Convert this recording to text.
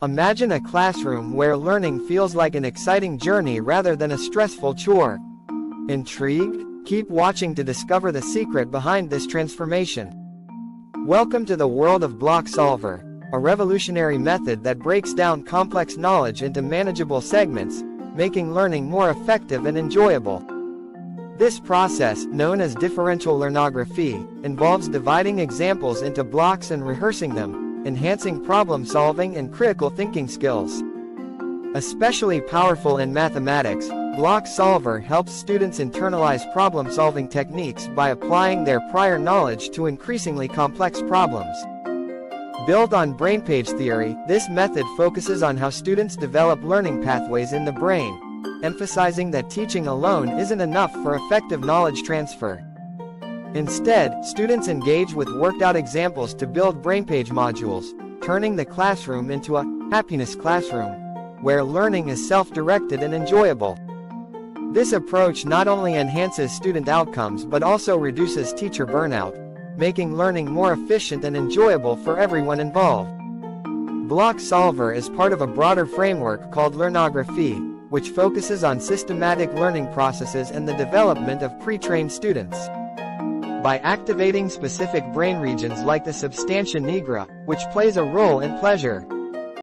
Imagine a classroom where learning feels like an exciting journey rather than a stressful chore. Intrigued? Keep watching to discover the secret behind this transformation. Welcome to the world of Block Solver, a revolutionary method that breaks down complex knowledge into manageable segments, making learning more effective and enjoyable. This process, known as differential learnography, involves dividing examples into blocks and rehearsing them, enhancing problem-solving and critical thinking skills. Especially powerful in mathematics, Block Solver helps students internalize problem-solving techniques by applying their prior knowledge to increasingly complex problems. Built on Brainpage theory, this method focuses on how students develop learning pathways in the brain, emphasizing that teaching alone isn't enough for effective knowledge transfer. Instead, students engage with worked-out examples to build Brainpage modules, turning the classroom into a happiness classroom, where learning is self-directed and enjoyable. This approach not only enhances student outcomes but also reduces teacher burnout, making learning more efficient and enjoyable for everyone involved. Block Solver is part of a broader framework called learnography, which focuses on systematic learning processes and the development of pre-trained students. By activating specific brain regions like the substantia nigra, which plays a role in pleasure,